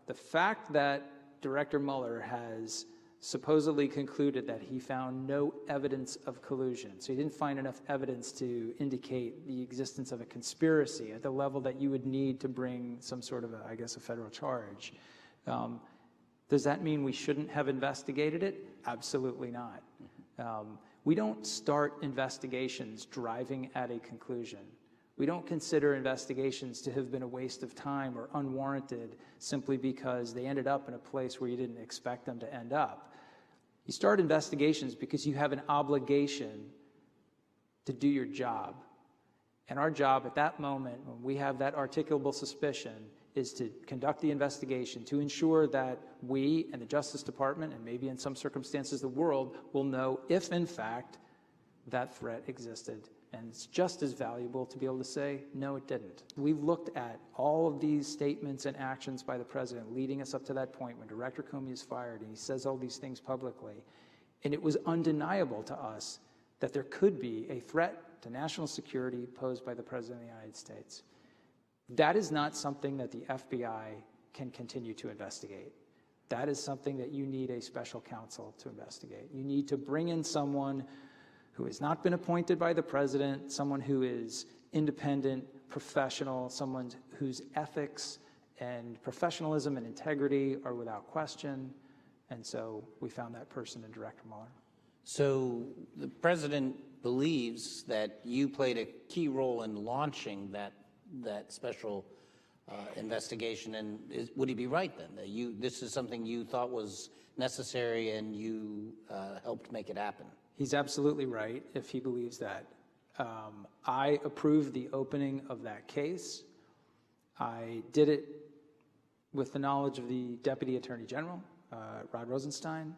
The fact that Director Mueller has supposedly concluded that he found no evidence of collusion, so he didn't find enough evidence to indicate the existence of a conspiracy at the level that you would need to bring some sort of, I guess, a federal charge. Does that mean we shouldn't have investigated it? Absolutely not. We don't start investigations driving at a conclusion. We don't consider investigations to have been a waste of time or unwarranted simply because they ended up in a place where you didn't expect them to end up. You start investigations because you have an obligation to do your job. And our job at that moment, when we have that articulable suspicion, is to conduct the investigation to ensure that we and the Justice Department, and maybe in some circumstances the world, will know if in fact that threat existed. And it's just as valuable to be able to say, no, it didn't. We've looked at all of these statements and actions by the president leading us up to that point when Director Comey is fired and he says all these things publicly. And it was undeniable to us that there could be a threat to national security posed by the President of the United States. That is not something that the FBI can continue to investigate. That is something that you need a special counsel to investigate. You need to bring in someone who has not been appointed by the president, someone who is independent, professional, someone whose ethics and professionalism and integrity are without question. And so we found that person in Director Mueller. So the president believes that you played a key role in launching that special investigation, and would he be right then that this is something you thought was necessary and you helped make it happen? He's absolutely right if he believes that. I approved the opening of that case. I did it with the knowledge of the Deputy Attorney General, Rod Rosenstein,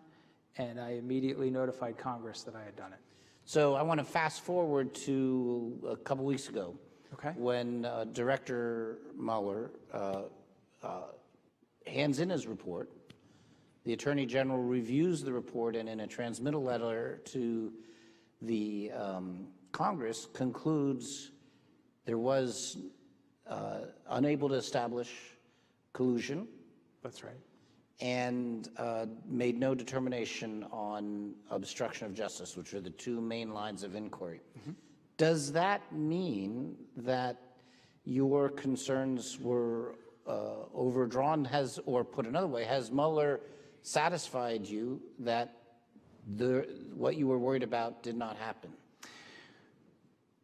and I immediately notified Congress that I had done it. So I want to fast forward to a couple weeks ago, okay, when Director Mueller hands in his report. The Attorney General reviews the report and in a transmittal letter to the Congress concludes there was unable to establish collusion. That's right. And made no determination on obstruction of justice, which are the two main lines of inquiry. Mm-hmm. Does that mean that your concerns were overdrawn? Or put another way, has Mueller satisfied you that what you were worried about did not happen?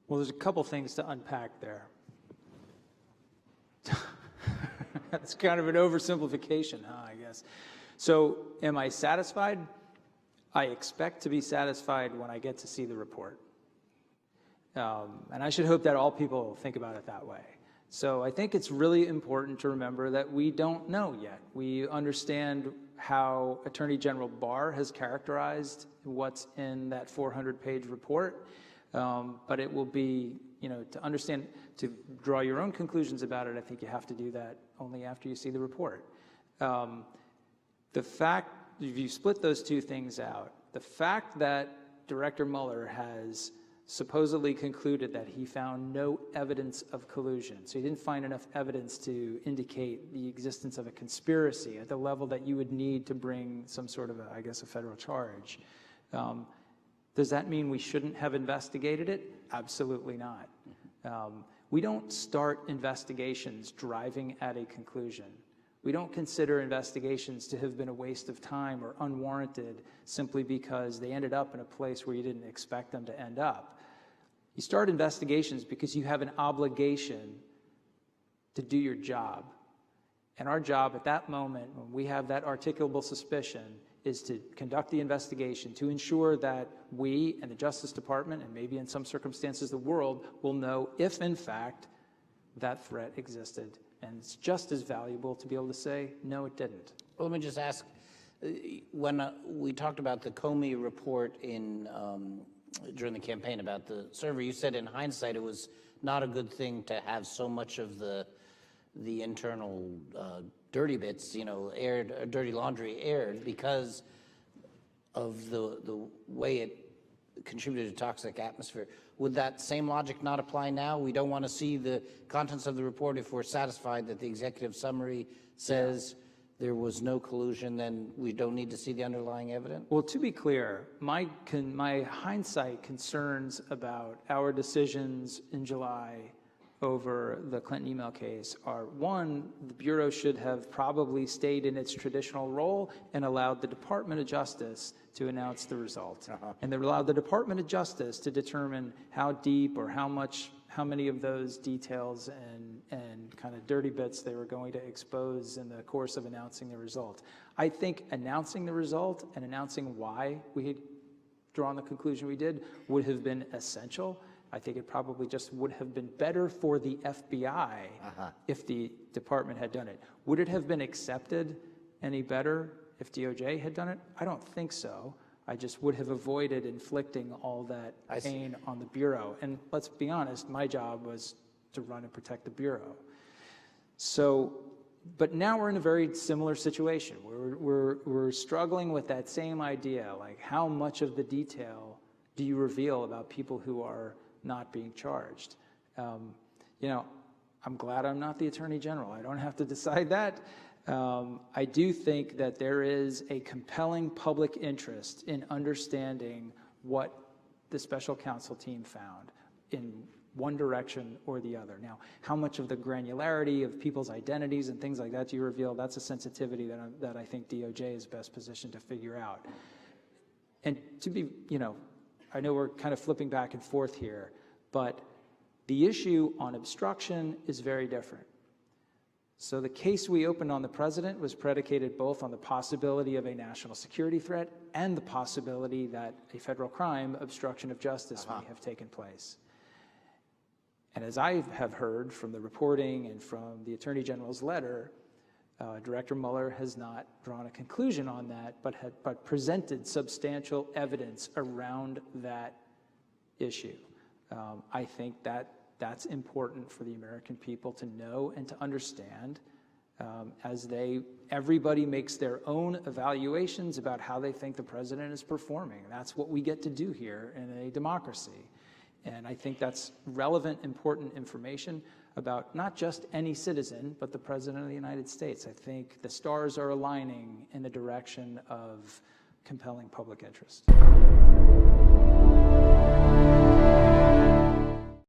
Well, there's a couple things to unpack there. That's kind of an oversimplification, I guess. So am I satisfied? I expect to be satisfied when I get to see the report. And I should hope that all people think about it that way. So I think it's really important to remember that we don't know yet. We understand how Attorney General Barr has characterized what's in that 400-page report, but it will be, to understand, to draw your own conclusions about it, I think you have to do that only after you see the report. The fact, if you split those two things out, the fact that Director Mueller has supposedly concluded that he found no evidence of collusion, so he didn't find enough evidence to indicate the existence of a conspiracy at the level that you would need to bring some sort of, I guess, a federal charge. Does that mean we shouldn't have investigated it? Absolutely not. We don't start investigations driving at a conclusion. We don't consider investigations to have been a waste of time or unwarranted simply because they ended up in a place where you didn't expect them to end up. You start investigations because you have an obligation to do your job. And our job at that moment, when we have that articulable suspicion, is to conduct the investigation to ensure that we and the Justice Department, and maybe in some circumstances the world, will know if in fact that threat existed. And it's just as valuable to be able to say, no, it didn't. Well, let me just ask, when we talked about the Comey report during the campaign about the server, you said in hindsight it was not a good thing to have so much of the internal dirty bits, aired, dirty laundry aired because of the way it contributed to toxic atmosphere. Would that same logic not apply now? We don't want to see the contents of the report if we're satisfied that the executive summary says there was no collusion, then we don't need to see the underlying evidence? Well, to be clear, my hindsight concerns about our decisions in July over the Clinton email case are, one, the Bureau should have probably stayed in its traditional role and allowed the Department of Justice to announce the result. And they allowed the Department of Justice to determine how deep or how many of those details and kind of dirty bits they were going to expose in the course of announcing the result. I think announcing the result and announcing why we had drawn the conclusion we did would have been essential. I think it probably just would have been better for the FBI if the department had done it. Would it have been accepted any better if DOJ had done it? I don't think so. I just would have avoided inflicting all that pain on the Bureau. And let's be honest, my job was to run and protect the Bureau. So, but now we're in a very similar situation. We're struggling with that same idea, like how much of the detail do you reveal about people who are not being charged? You know, I'm glad I'm not the Attorney General. I don't have to decide that. I do think that there is a compelling public interest in understanding what the special counsel team found in one direction or the other. Now, how much of the granularity of people's identities and things like that do you reveal? That's a sensitivity that I think DOJ is best positioned to figure out. And to be, you know, I know we're kind of flipping back and forth here, but the issue on obstruction is very different. So the case we opened on the president was predicated both on the possibility of a national security threat and the possibility that a federal crime, obstruction of justice, may have taken place. And as I have heard from the reporting and from the Attorney General's letter, Director Mueller has not drawn a conclusion on that, but presented substantial evidence around that issue. I think that's important for the American people to know and to understand as everybody makes their own evaluations about how they think the president is performing. That's what we get to do here in a democracy. And I think that's relevant, important information about not just any citizen, but the President of the United States. I think the stars are aligning in the direction of compelling public interest.